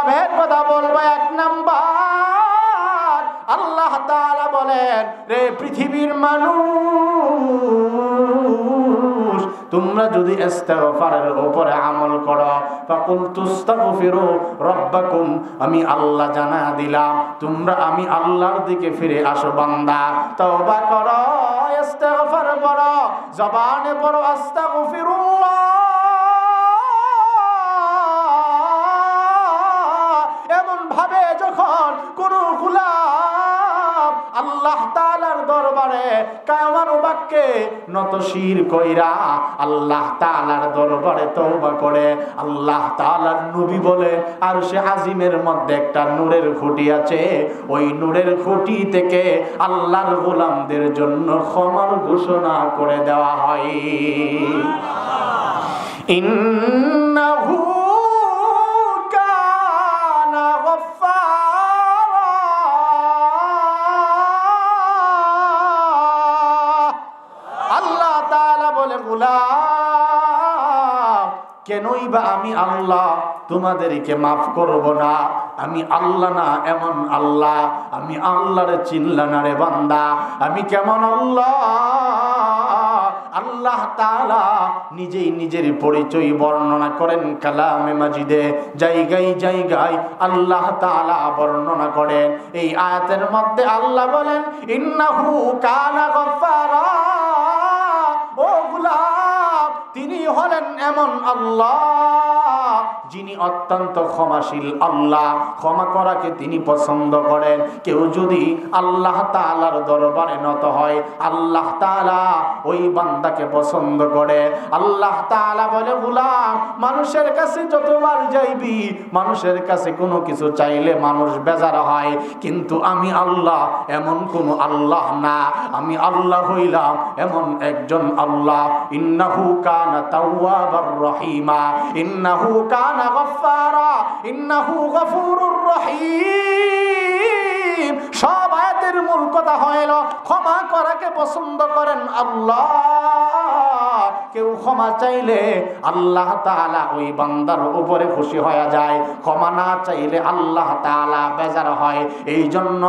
লাভের কথা বলবো। এক নাম্বার, আল্লাহ তাআলা বলেন, রে পৃথিবীর মানুষ, তোমরা যদি ইস্তিগফারের উপরে আমল করো, ফাকুলতুস্তাগফিরু রাব্বাকুম, আমি আল্লাহ জানা দিলাম তোমরা আমি আল্লাহর দিকে ফিরে আসো বান্দা, তওবা করো, ইস্তিগফার করো, জবানে পড়ো আস্তাগফিরুল্লাহ। এমন ভাবে যখন কোন গোলাম আল্লাহ তাআলার দরবারে কায়মান বাক্যে নতশির কইরা আল্লাহ তাআলার দরবারে তওবা করে, আল্লাহ তাআলার নবী বলে আরশে আজিমের মধ্যে একটা নূরের খুঁটি আছে, ওই নূরের খুঁটি থেকে আল্লাহর গোলামদের জন্য ক্ষমার ঘোষণা করে দেওয়া হয়। ইন্নাহু কানা গফফারা, আল্লাহ তাআলা বলে, গোলাম কেনই বা আমি আল্লাহ তোমাদেরকে মাফ করব না? আমি আল্লাহ না এমন আল্লাহ? আমি আল্লাহরে চিনলা না রে বান্দা? আমি কেমন আল্লাহ? আল্লাহ তাআলা নিজেই নিজের পরিচয় বর্ণনা করেন কালামে মাজিদে, জায়গায় জায়গায় আল্লাহ তাআলা বর্ণনা করেন। এই আয়াতের মধ্যে আল্লাহ বলেন, ইন্নাহু কানা গফফারা, ও গোলাম তিনি হলেন এমন আল্লাহ যিনি অত্যন্ত ক্ষমাশীল আল্লাহ, ক্ষমা করাকে তিনি পছন্দ করেন। কেউ যদি আল্লাহ তাআলার দরবারে নত হয়, আল্লাহ তাআলা ওই বান্দাকে পছন্দ করে। আল্লাহ তাআলা বলে, গোলাম মানুষের কাছে যতবার যাইবি, মানুষের কাছে কোনো কিছু চাইলে মানুষ বেজার হয়, কিন্তু আমি আল্লাহ এমন কোন আল্লাহ না। আমি আল্লাহ হইলাম এমন একজন আল্লাহ, ইন্নাহু কানা তাওয়াবার রহিমা, ইন্নাহু কানা গফফারা, ইন্নাহু গফুরুর রহিম। সব আয়াতের মূল কথা হলো ক্ষমা করাকে পছন্দ করেন আল্লাহ। কেউ ক্ষমা চাইলে আল্লাহ তাআলা ওই বান্দার উপরে খুশি হয়ে যায়, ক্ষমা না চাইলে আল্লাহ তাআলা বেজার হয়। এই জন্য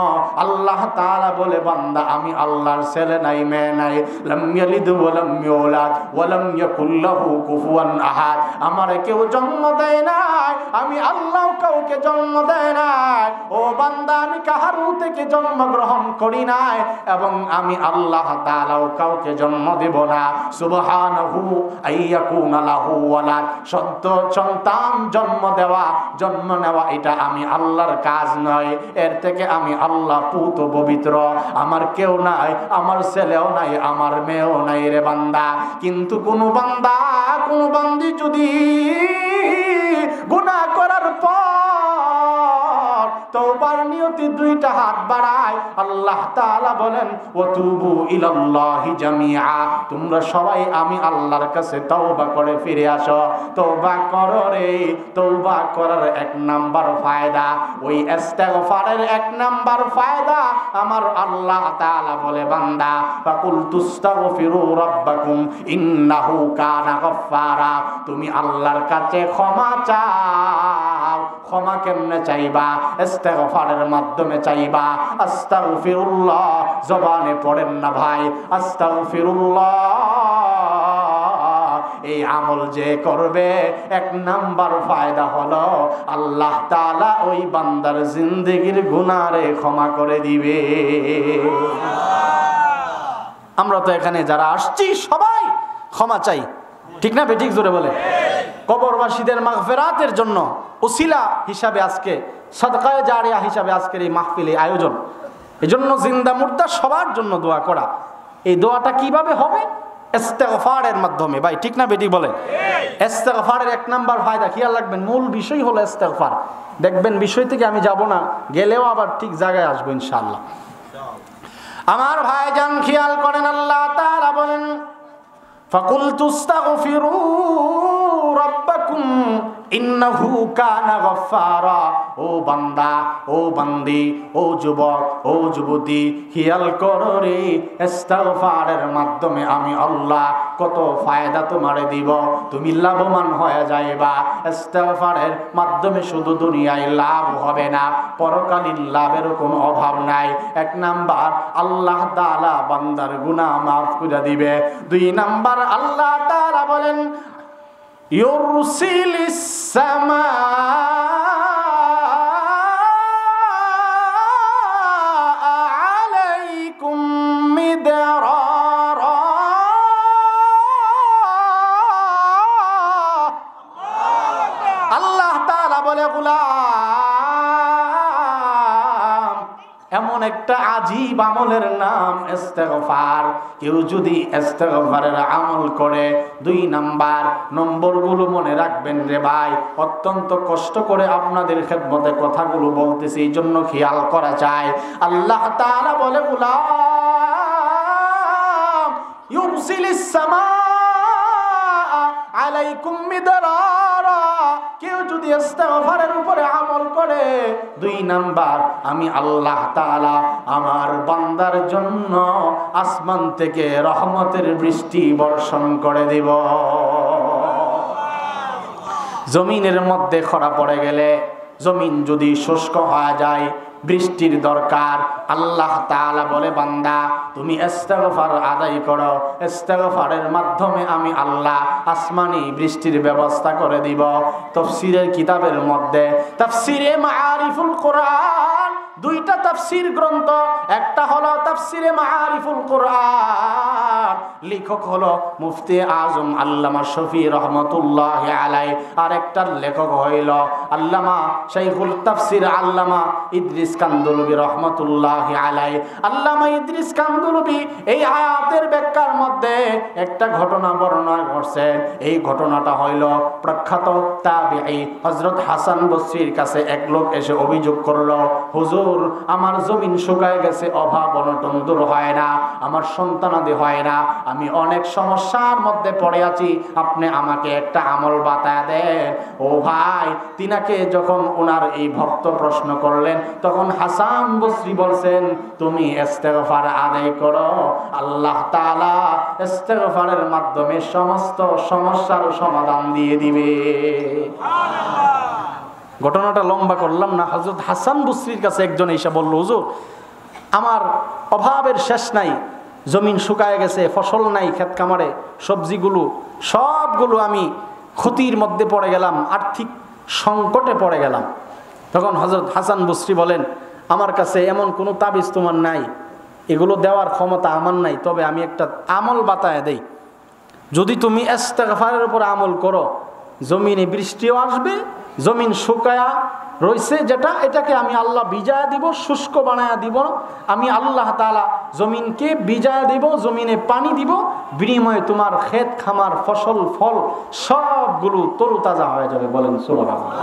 আল্লাহ তাআলা বলে, বান্দা আমি আল্লাহর ছেলে নাই, মেয়ে নাই, লাম ইয়ালিদ ওয়া লাম ইউলাদ ওয়া লাম ইয়াকুল লাহু কুফুয়ান আহাদ। আমারে কেউ জন্ম দেয় নাই, আমি আল্লাহ কাউকে জন্ম দেয় নাই। ও বান্দা আমি কাহারও থেকে জন্মগ্রহণ করি নাই, এবং আমি আল্লাহ তাআলাও কাউকে জন্ম দেব না। সুবহানাহু আইয়াকুনা লাহু ওয়ালাদ, সন্তান জন্ম দেওয়া, জন্ম নেওয়া এটা আমি আল্লাহর কাজ নয়। এর থেকে আমি আল্লাহ পুত পবিত্র, আমার কেউ নাই, আমার ছেলেও নাই, আমার মেয়েও নাই রে বান্দা। কিন্তু কোন বান্দা কোন বান্দি যদি গুনাহ করার পর তওবার নিয়তে দুইটা হাত বাড়ায়, আল্লাহ তাআলা বলেন, ওয়াতুবু ইলাল্লাহি জামিআ, তোমরা সবাই আমি আল্লাহর কাছে তওবা করে ফিরে আসো। তওবা করো রে, তওবা করার এক নাম্বার ফায়দা, ওই ইস্তিগফারের এক নাম্বার ফায়দা আমার আল্লাহ তাআলা বলে, বান্দা ফাকুলতুস্তাগফিরু রাব্বাকুম ইন্নাহু কানা গফফারা, তুমি আল্লাহর কাছে ক্ষমা চাও। ক্ষমা কেমনে চাইবা? ইস্তিগফারের মাধ্যমে চাইবা। আস্তাগফিরুল্লাহ জবানে পড়েন না ভাই, আস্তাগফিরুল্লাহ। এই আমল যে করবে এক নাম্বার ফায়দা হলো আল্লাহ তাআলা ওই বান্দার জিন্দেগির গুনাহরে ক্ষমা করে দিবে। আমরা তো এখানে যারা আসছি সবাই ক্ষমা চাই, ঠিক না বেঠিক? জোরে বলে। কবরবাসীদের মাগফিরাতের জন্য ওসিলা হিসাবে আজকে সাদকায়ে জারিয়া হিসাবে আজকের এই মাহফিলে আয়োজন। এজন্য জিন্দা মুর্দা সবার জন্য দোয়া করা। এই দোয়াটা কিভাবে হবে? ইস্তিগফারের মাধ্যমে, ভাই ঠিক না বেঠিক বলে? ইস্তিগফারের এক নাম্বার ফায়দা খেয়াল রাখবেন, মূল বিষয় হলো ইস্তিগফার। দেখবেন বিষয় থেকে আমি যাব না, গেলেও আবার ঠিক জায়গায় আসবো ইনশাআল্লাহ। আমার ভাইজান খেয়াল করেন, আল্লাহ তাআলা বলেন, ফাকুলতুস্তাগফিরু রাব্বাকুম ইন্নাহু কানা গফফারা। ও বান্দা, ও বান্দি, ও যুবক, ও যুবতী, খেয়াল করো রে, ইস্তিগফারের মাধ্যমে আমি আল্লাহ কত ফায়দা তোমারে দিব, তুমি লাভবান হয়ে যাইবা। ইস্তিগফারের মাধ্যমে শুধু দুনিয়ায় লাভ হবে না, পরকালীন লাভের কোনো অভাব নাই। এক নাম্বার, আল্লাহ তাআলা বান্দার গুনাহ মাফ করে দিবে। দুই নাম্বার, আল্লাহ তাআলা বলেন ইউরসিলিস সামা আলাইকুম মিদরারা। আল্লাহ তাআলা বলে, গোলাম, এমন একটা আজীব আমলের নাম ইস্তিগফার। কেউ যদি ইস্তিগফারের আমল করে, দুই নম্বরগুলো মনে রাখবেন রে ভাই। অত্যন্ত কষ্ট করে আপনাদের খেদমতে কথাগুলো বলতেছি, এই জন্য খেয়াল করা চাই। আল্লাহ তাআলা বলে, গোলাম, ইউরসিলিস সামা আলাইকুম মিদরারা। কেউ যদি ইস্তিগফারের উপরে আমল করে, দুই নাম্বার, আমি আল্লাহ তাআলা আমার বান্দার জন্য আসমান থেকে রহমতের বৃষ্টি বর্ষণ করে দেব। জমিনের মধ্যে খরা পড়ে গেলে, জমিন যদি শুষ্ক হয়ে যায়, বৃষ্টির দরকার, আল্লাহ তাআলা বলে, বান্দা তুমি ইস্তিগফার আদায় করো, ইস্তিগফারের মাধ্যমে আমি আল্লাহ আসমানি বৃষ্টির ব্যবস্থা করে দিব। তাফসীরের কিতাবের মধ্যে তাফসীরে মাআরিফুল কোরআন, দুইটা তাফসীর গ্রন্থ, একটা হলো তাফসীরে মাআরিফুল কোরআন, লেখক হলো মুফতি আজম আল্লামা শফি রহমাতুল্লাহি আলাইহি, আর একটা লেখক হইল আল্লামা শাইখুল তাফসীর আল্লামা ইদ্রিস কান্দলবি রহমাতুল্লাহি আলাইহি। আল্লামা ইদ্রিস কান্দলবি এই আয়াতের ব্যাখ্যার মধ্যে একটা ঘটনা বর্ণনা করছেন। এই ঘটনাটা হইল, প্রখ্যাত তাবিঈ হযরত হাসান বসরীর কাছে এক লোক এসে অভিযোগ করলো, হুজুর, আমার জমিন শুকায় গেছে, অভাব অনটন দূর হয় না, আমার সন্তানাদি হয় না, আমি অনেক সমস্যার মধ্যে পড়ে আছি, আপনি আমাকে একটা আমল বাতায় দেন। ও ভাই, তিনাকে যখন ওনার এই ভক্ত প্রশ্ন করলেন, তখন হাসান বসরি বলছেন, তুমি ইস্তিগফার আদায় করো, আল্লাহ তাআলা ইস্তিগফারের মাধ্যমে সমস্ত সমস্যার সমাধান দিয়ে দিবে। ঘটনাটা লম্বা করলাম না। হযরত হাসান বসরির কাছে একজন এসে বলল, হুজুর, আমার অভাবের শেষ নাই, জমিন শুকায় গেছে, ফসল নাই, ক্ষেত খামারে সবজিগুলো সবগুলো আমি ক্ষতির মধ্যে পড়ে গেলাম, আর্থিক সংকটে পড়ে গেলাম। তখন হযরত হাসান বসরি বলেন, আমার কাছে এমন কোনো তাবিজ তোমার নাই, এগুলো দেওয়ার ক্ষমতা আমার নাই, তবে আমি একটা আমল বাতায় দেই। যদি তুমি ইস্তিগফারের উপর আমল করো, জমিনে বৃষ্টিও আসবে, জমিন শুকায়া রয়েছে যেটা, এটাকে আমি আল্লাহ ভিজায়া দিব, শুষ্ক বানায়া দিব। আমি আল্লাহ তাআলা জমিনকে ভিজায়া দিব, জমিনে পানি দিব, বিনিময়ে তোমার ক্ষেত খামার ফসল ফল সবগুলো তরুতাজা হয়ে যাবে। বলেন সুবহানাল্লাহ।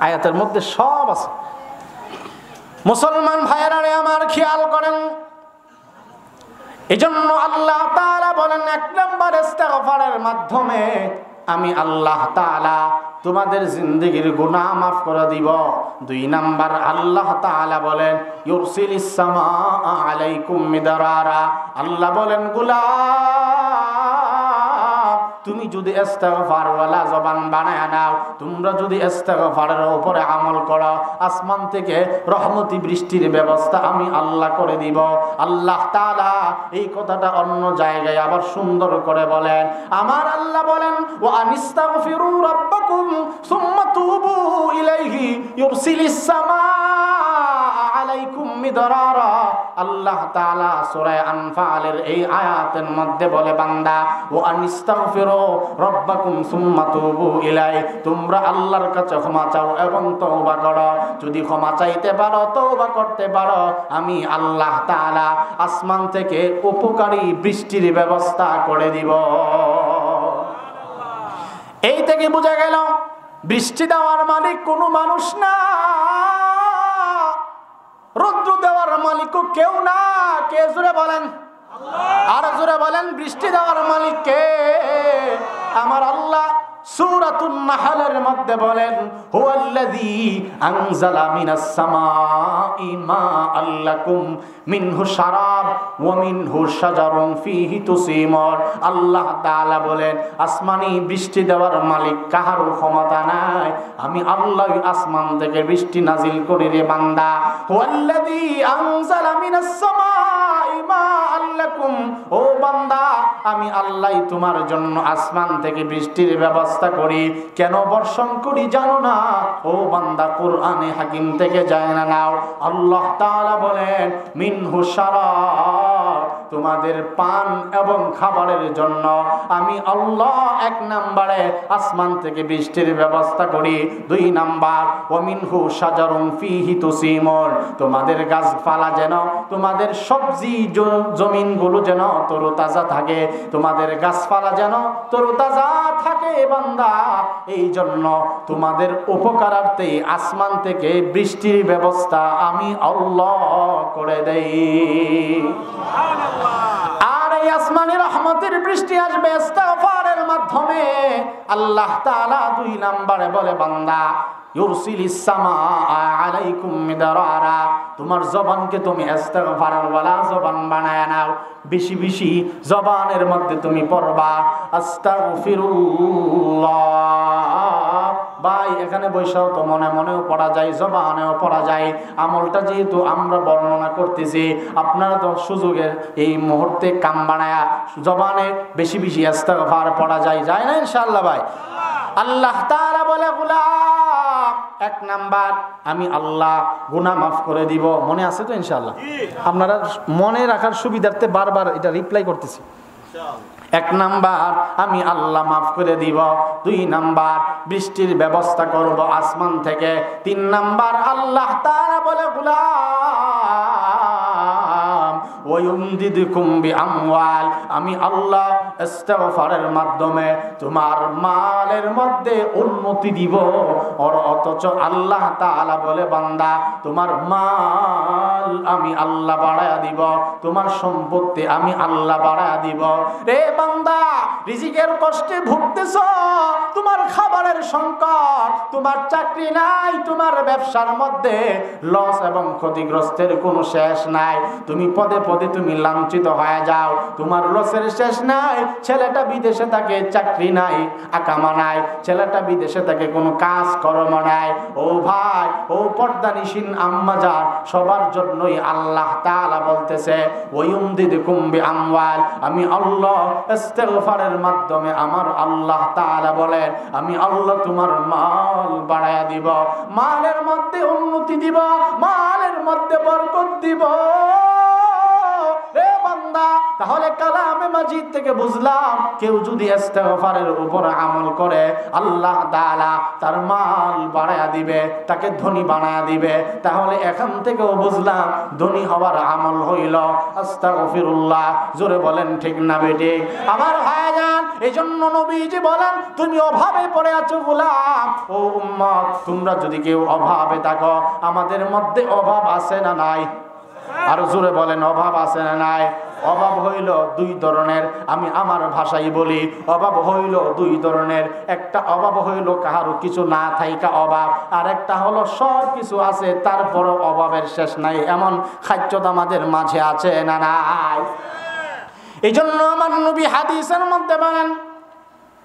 আয়াতের মধ্যে সব আছে। মুসলমান ভাইয়েরা আমার খেয়াল করেন, এজন্য আল্লাহ তাআলা বলেন, এক নম্বর ইস্তিগফারের মাধ্যমে আমি আল্লাহ তাআলা তোমাদের জিন্দেগির গুনাহ মাফ করে দিব। দুই নাম্বার, আল্লাহ তাআলা বলেন ইউরসিলিস সামা আলাইকুম মিদরারা। আল্লাহ বলেন, গোলাম, তুমি যদি ইস্তিগফার ওয়ালা জবান বানায় নাও, তোমরা যদি ইস্তিগফারের উপরে আমল করো, আসমান থেকে রহমতি বৃষ্টির ব্যবস্থা আমি আল্লাহ করে দিব। আল্লাহ তাআলা এই কথাটা অন্য জায়গায় আবার সুন্দর করে বলেন। আমার আল্লাহ বলেন, ওয়া আনিস্তাগফিরু রাব্বাকুম সুম্মা তুবু ইলাইহি ইউরসিলিস সামা আলাইকুম মিদরারা। আল্লাহ তাআলা সূরা আনফালের এই আয়াতের মধ্যে বলে, বান্দা, ওয়া আনিস্তাগফিরু রাব্বাকুম সুম্মা তুবু ইলাই, তোমরা আল্লাহর কাছে ক্ষমা চাও এবং তওবা করো। যদি ক্ষমা চাইতে পারো, তওবা করতে পারো, আমি আল্লাহ তাআলা আসমান থেকে উপকারী বৃষ্টির ব্যবস্থা করে দিব। এই থেকে বোঝা গেল বৃষ্টি দেওয়ার মালিক কোনো মানুষ না, রৌদ্র দেওয়ার মালিকও কেউ না। কে? জোরে বলেন। আর জোরে বলেন, বৃষ্টি দেওয়ার মালিক কে? আমার আল্লাহ। সূরাতুন নাহলের মধ্যে বলেন, হুয়াল্লাযী আনজালা মিনাস সামাই মাআল লাকুম মিনহু শারাব ওয়া মিনহু শাজারুন ফীহি তুসিমুন। আল্লাহ তাআলা বলেন, আসমানি বৃষ্টি দেওয়ার মালিক কাহারও ক্ষমতা নাই, আমি আল্লাহ আসমান থেকে বৃষ্টি নাজিল করি রে বান্দা। হুয়াল্লাযী আনজালা মিনাস সামাই মাআল লাকুম, ও বান্দা আমি আল্লাহ তোমার জন্য আসমান থেকে বৃষ্টির ব্যবস্থা করি। কেন বর্ষণ করি জানো না? ও বান্দা কোরআনে হাকিম থেকে যায় না নাও। আল্লাহ তাআলা বলেন, মিনহু শারাব, তোমাদের পান এবং খাবারের জন্য আমি আল্লাহ এক নম্বরে আসমান থেকে বৃষ্টির ব্যবস্থা করি। দুই নাম্বার, ওয়া মিনহু শাজারুন ফীহি তুসিমুন, তোমাদের গাছপালা যেন, তোমাদের সবজি জমিনগুলো যেন তরতাজা থাকে, তোমাদের গাছপালা যেন তরতাজা থাকে বান্দা। এই জন্য তোমাদের উপকারার্থে আসমান থেকে বৃষ্টির ব্যবস্থা আমি আল্লাহ করে দেই। আর এই আসমানি রহমতের বৃষ্টি আসবে ইস্তিগফারের মাধ্যমে। আল্লাহ তাআলা দুই নম্বরে বলে, বান্দা ইউরসিলিস সামাআ আলাইকুম মিদরারা, তোমার জবানকে তুমি ইস্তিগফারের ওয়ালা জবান বানায় নাও। বেশি বেশি জবানের মধ্যে তুমি পড়বা আস্তাগফিরুল্লাহ। ভাই এখানে বৈশাও তো মনে মনেও পড়া যায়, জবানেও পড়া যায়। আমলটা যেহেতু আমরা বর্ণনা করতেছি, আপনারা তো সুযোগে এই মুহূর্তে কাম বানায়া জবানে বেশি বেশি ইস্তিগফার পড়া যায়, যায় না ইনশাআল্লাহ ভাই? আল্লাহ তাআলা বলে, গোলাম এক নাম্বার আমি আল্লাহ গুনাহ মাফ করে দিব। মনে আছে তো ইনশাআল্লাহ? আপনারা মনে রাখার সুবিধার্থে বারবার এটা রিপ্লাই করতেছি। এক নাম্বার আমি আল্লাহ মাফ করে দিব। দুই নাম্বার বৃষ্টির ব্যবস্থা করব আসমান থেকে। তিন নাম্বার আল্লাহ তাআলা বলে, গোলাম ওয়ায়ুমদিদকুম বিআমওয়াল, আমি আল্লাহ ইস্তিগফারের মাধ্যমে তোমার মালের মধ্যে উন্নতি দিব। আর অথচ আল্লাহ তাআলা বলে, বান্দা তোমার মাল আমি আল্লাহ বাড়ায়া দিব, তোমার সম্পত্তি আমি আল্লাহ বাড়ায়া দিব। রে বান্দা, রিজিকের কষ্টে ভুগতেছ, তোমার খাবারের সংকট, তোমার চাকরি নাই, তোমার ব্যবসার মধ্যে লস এবং ক্ষতিগ্রস্তের কোনো শেষ নাই, তুমি পদে পদে তুমি লাঞ্ছিত হয়ে যাও, তোমার লসের শেষ নাই। ছেলেটা বিদেশে থাকে, চাকরি নাই, আকামা নাই, ছেলেটা বিদেশে থাকে, কোনো কাজ কর্ম নাই। ও ভাই, ও পর্দানিসীন আম্মা যান, সবার জন্যই আল্লাহ তাআলা বলতেছে, ওয়ায়ুমদিদকুম বিআমওয়াল, আমি আল্লাহ ইস্তিগফারের মাধ্যমে আমার আল্লাহ তাআলা বলেন, আমি আল্লাহ তোমার মাল বাড়ায়া দিব, মালের মধ্যে উন্নতি দিব, মালের মধ্যে বরকত দিব। রে বান্দা, তাহলে কালামে মাজিদ থেকে বুঝলাম, কেউ যদি ইস্তিগফারের উপর আমল করে আল্লাহ তাআলা তার মাল বাড়ায়া দিবে, তাকে ধনী বানায়া দিবে। তাহলে এখান থেকেও বুঝলাম ধনী হওয়ার আমল হইল আস্তাগফিরুল্লাহ। জোরে বলেন ঠিক না বেটি? আমার ভাইজান, এইজন্য নবীজি বলেন, তুমি অভাবে পড়ে আছো গোলাম, ও উম্মত তোমরা যদি কেউ অভাবে থাকো, আমাদের মধ্যে অভাব আছে না নাই? আর জোরে বলেন, অভাব আছে না নাই? অভাব হইল দুই ধরনের, আমি আমার ভাষায় বলি, অভাব হইল দুই ধরনের। একটা অভাব হইল কাহারও কিছু না থাইকা অভাব, আর একটা হলো সব কিছু আছে তারপরও অভাবের শেষ নাই, এমন খাদ্যতা আমাদের মাঝে আছে না নাই? এই জন্য আমার নবী হাদিসের মধ্যে বলেন,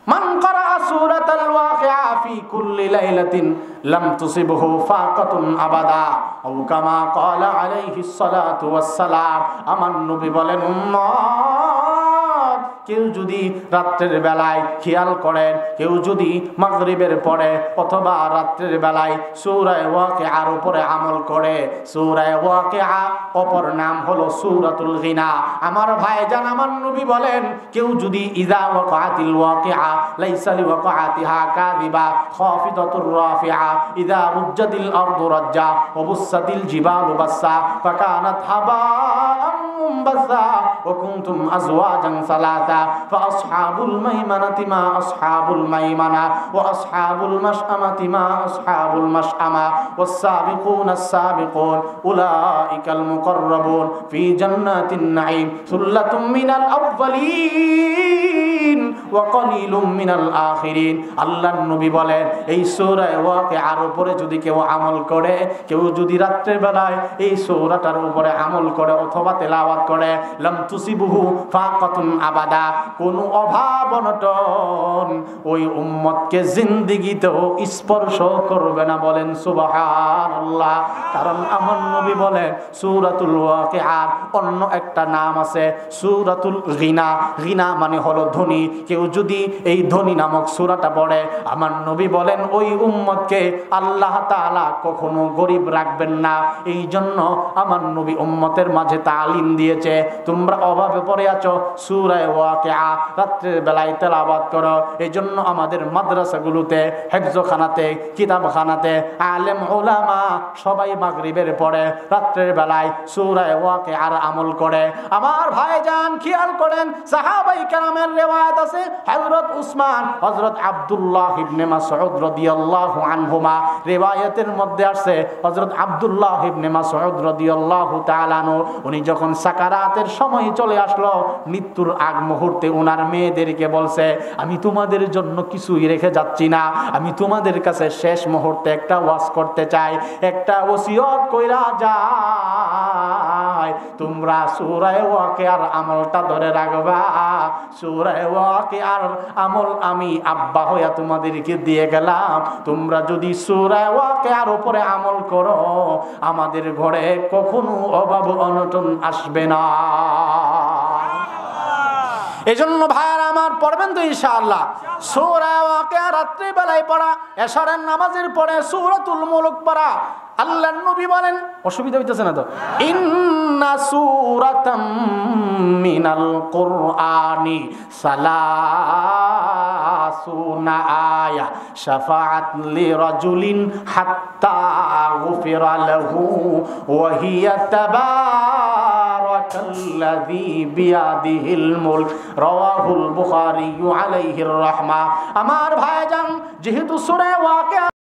মান ক্বারা সূরাতাল ওয়াকিআ ফি কুল্লি লাইলাতিন লাম তুসিবহু ফাকাতুন আবাদা, আও কামা ক্বালা আলাইহিস সালাতু ওয়াস সালাম। আমার নবী বলেন, উম্মত, কেউ যদি রাত্রের বেলায় খেয়াল করেন, কেউ যদি মাগরিবের পরে অথবা রাত্রের বেলায় সূরা ওয়াকিআর উপরে আমল করে, সূরা ওয়াকিআ অপর নাম হলো সূরাতুল গিনা। আমার ভাইজান, আমার নবী বলেন, কেউ যদি ইযা ওয়াকাতিল ওয়াকিআ লাইসা লিওয়াকাতিহা কাযিবা খাফিদাতুর রাফিআ ইযা রুজ্জাতিল আরদু রাজ্জা ওয়া বুসাতিল জিবালু বাসসা ফাকানাত হাবাআম মুনবাসা, ও وكنتم أزواجا ثلاثا فأصحاب الميمنة ما أصحاب الميمنة وأصحاب المشأمة ما أصحاب المشأمة والسابقون السابقون أولئك المقربون في جنات النعيم ثلة من الأولين وقليل من الآخرين আল্লাহ নবী বলেন এই সূরা ওয়াকিআর উপরে যদি কেউ আমল করে, কেউ যদি রাত্রের বেলায় এই সূরাটার উপরে আমল করে অথবা তেলাওয়াত করে, লাম তুসিবুহু ফাকাতুন আবাদা, কোনো অভাব অনটন ওই উম্মতকে জিন্দেগিতেও স্পর্শ করবে না। বলেন সুবহানাল্লাহ। কারণ আমার নবী বলেন সূরাতুল ওয়াকিআর অন্য একটা নাম আছে সূরাতুল গিনা। গিনা মানে হলো ধনী। কেউ যদি এই ধনী নামক সূরাটা পড়ে, আমার নবী বলেন ওই উম্মতকে আল্লাহ তাআলা কখনো গরিব রাখবেন না। এই জন্য আমার নবী উম্মতের মাঝে তালিম দিয়েছে, তোমরা অভাবে পড়ে আছো, সূরা ওয়াকিআ রাত্রের বেলায় তেলাওয়াত করো। এই জন্য আমাদের মাদ্রাসাগুলোতে, হেফজখানাতে, কিতাবখানাতে আলেম ওলামা সবাই মাগরিবের পরে রাত্রের বেলায় সূরা ওয়াকিআর আমল করে। আমার ভাইজান খেয়াল করেন, সাহাবায়ে কেরামের রিওয়ায়াত আছে, হযরত উসমান, হযরত আব্দুল্লাহ ইবনে মাসউদ রাদিয়াল্লাহু আনহুমা, রিওয়ায়াতের মধ্যে আছে হযরত আব্দুল্লাহ ইবনে মাসউদ রাদিয়াল্লাহু তাআলা আনহু, উনি যখন সাকারাতের সময় চলে আসলো, মৃত্যুর আগ মুহূর্তে ওনার মেয়েদেরকে বলছে, আমি তোমাদের জন্য কিছুই রেখে যাচ্ছি না, আমি তোমাদের কাছে শেষ মুহূর্তে একটা ওয়াজ করতে চাই, একটা ওসিয়ত কইরা যাই, তোমরা সূরা ওয়াকিআর আমলটা ধরে রাখবা। সূরা ওয়াকিআর আমল আমি আব্বা হইয়া তোমাদেরকে দিয়ে গেলাম, তোমরা যদি সূরা ওয়াকিআর উপরে আমল করো, আমাদের ঘরে কখনো অভাব অনটন আসবে না। এজন্য ভাইয়ারা আমার পড়বেন তো ইনশাআল্লাহ সূরা ওয়াকিআ রাত্রি বেলায় পড়া, এশারের নামাজের পরে সূরাতুল মুলক পড়া। আল্লাহর নবী বলেন, অসুবিধা হইতেছে না তো, ইন্না সূরাতাম মিনাল কুরআনি সালাসুনা আয়া শাফাআত লিরাজুলিন হাত্তা গুফিরা লাহু ওয়া হিয়া তাবারাকাল্লাযী বিয়াদিহিল মুলক রাওয়াহুল বুখারী আলাইহির রাহমা। আমার ভাইজান, যেহেতু সূরা ওয়াকিআ